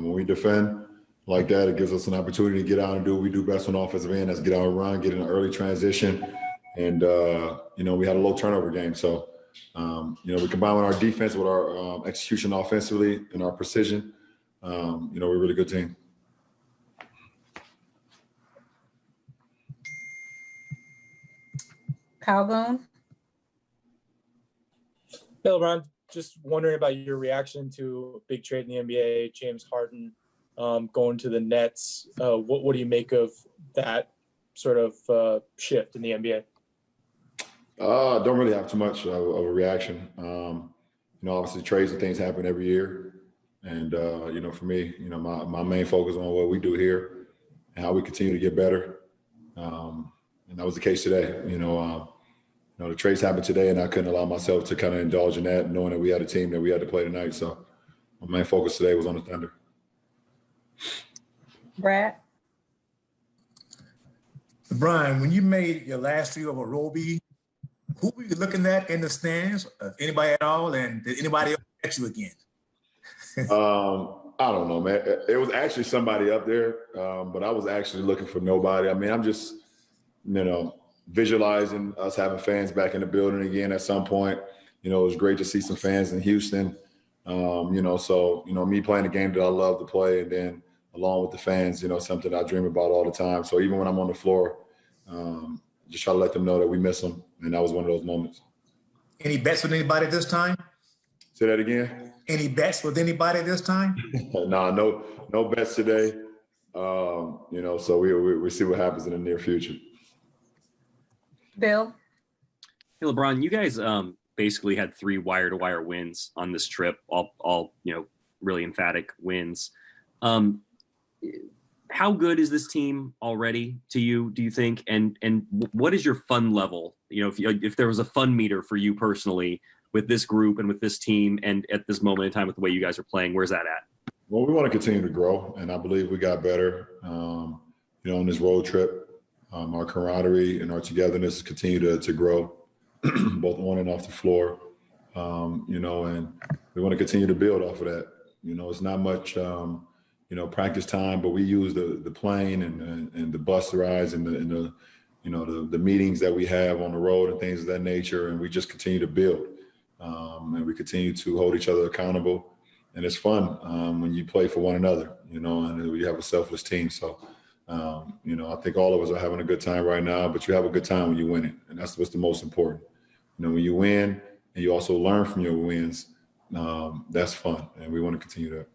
When we defend like that, it gives us an opportunity to get out and do what we do best on the offensive end. That's get out and run, get in an early transition. And, we had a low turnover game. So, we combine with our defense, with our execution offensively and our precision. We're a really good team. Calhoun. Hey, LeBron, just wondering about your reaction to a big trade in the NBA, James Harden going to the Nets. What do you make of that sort of shift in the NBA? Don't really have too much of a reaction. Obviously trades and things happen every year. And, for me, my main focus on what we do here and how we continue to get better. And that was the case today. The trades happened today, and I couldn't allow myself to kind of indulge in that, knowing that we had a team that we had to play tonight. So my main focus today was on the Thunder. Brad? Brian, when you made your last three over Roby, who were you looking at in the stands? Anybody at all? And did anybody else catch you again? I don't know, man. It was actually somebody up there, but I was actually looking for nobody. I mean, I'm just, visualizing us having fans back in the building again at some point. It was great to see some fans in Houston. Me playing the game that I love to play, and then along with the fans, something I dream about all the time. So even when I'm on the floor, just try to let them know that we miss them. And that was one of those moments. Any bets with anybody this time? Say that again? Any bets with anybody this time? No bets today. So we see what happens in the near future. Bill? Hey, LeBron, you guys basically had 3 wire-to-wire wins on this trip, all really emphatic wins. How good is this team already to you, do you think? And what is your fun level? If there was a fun meter for you personally with this group and with this team and at this moment in time with the way you guys are playing, where's that at? Well, we want to continue to grow, and I believe we got better, on this road trip. Our camaraderie and our togetherness continue to grow, both on and off the floor, and we want to continue to build off of that. It's not much, practice time, but we use the plane and the bus rides and the meetings that we have on the road and things of that nature, and we just continue to build, and we continue to hold each other accountable, and it's fun when you play for one another, and we have a selfless team. So. I think all of us are having a good time right now, but you have a good time when you win it. And that's what's the most important. When you win and you also learn from your wins, that's fun. And we want to continue that.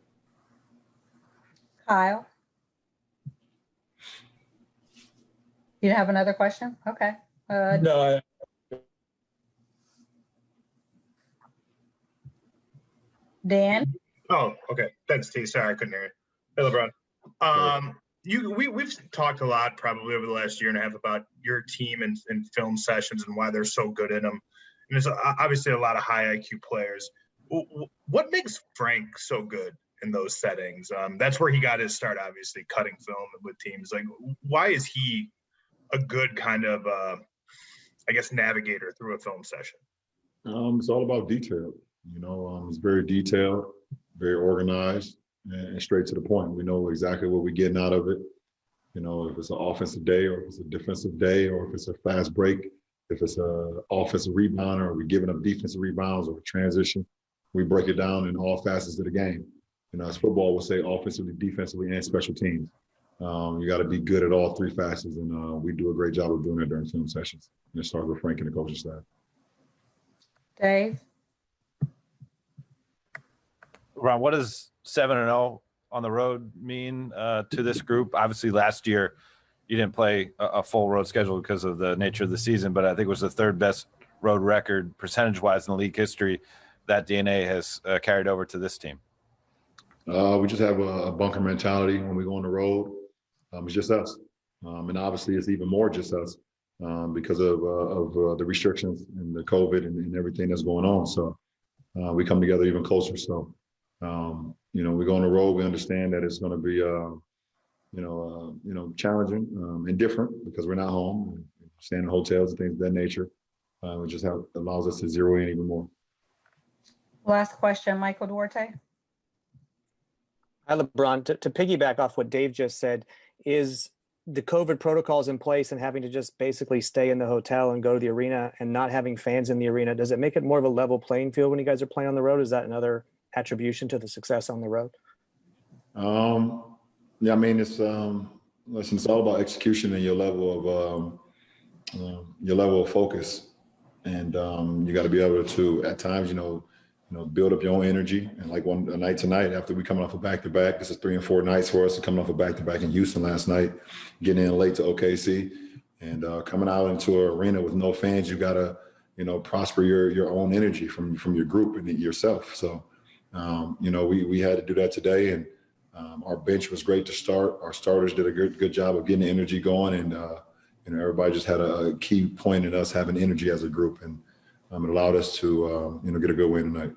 Kyle? You have another question? Okay. No. Dan? Oh, okay. Thanks, T. Sorry, I couldn't hear you. Hey, LeBron. We've talked a lot probably over the last year and a half about your team and film sessions and why they're so good in them. And there's obviously a lot of high IQ players. What makes Frank so good in those settings? That's where he got his start, obviously, cutting film with teams. Like, why is he a good kind of, navigator through a film session? It's all about detail. It's very detailed, very organized. And straight to the point. We know exactly what we're getting out of it. If it's an offensive day or if it's a defensive day or if it's a fast break, if it's an offensive rebounder or we're giving up defensive rebounds or a transition, we break it down in all facets of the game. As football would say, offensively, defensively, and special teams. You got to be good at all 3 facets, and we do a great job of doing that during film sessions. And it starts with Frank and the coaching staff. Dave? Ron, what does 7-0 on the road mean to this group? Obviously, last year you didn't play a full road schedule because of the nature of the season, but I think it was the 3rd best road record percentage-wise in the league history. That DNA has carried over to this team. We just have a bunker mentality when we go on the road. It's just us, and obviously it's even more just us because of the restrictions and the COVID and everything that's going on. So we come together even closer. So. We go on the road. We understand that it's going to be, challenging and different because we're not home, and staying in hotels and things of that nature. It just allows us to zero in even more. Last question, Michael Duarte. Hi, LeBron. To piggyback off what Dave just said, is the COVID protocols in place and having to just basically stay in the hotel and go to the arena and not having fans in the arena, does it make it more of a level playing field when you guys are playing on the road? Is that another attribution to the success on the road? Yeah, I mean, listen, it's all about execution and your level of focus. And you got to be able to, at times, build up your own energy. And like a night tonight, after we coming off a back-to-back, this is 3 and 4 nights for us, coming off a back-to-back in Houston last night, getting in late to OKC, and coming out into an arena with no fans, you got to, prosper your own energy from your group and yourself. So, we had to do that today, and our bench was great to start. Our starters did a good job of getting the energy going, and everybody just had a key point in us having energy as a group, and it allowed us to get a good win tonight.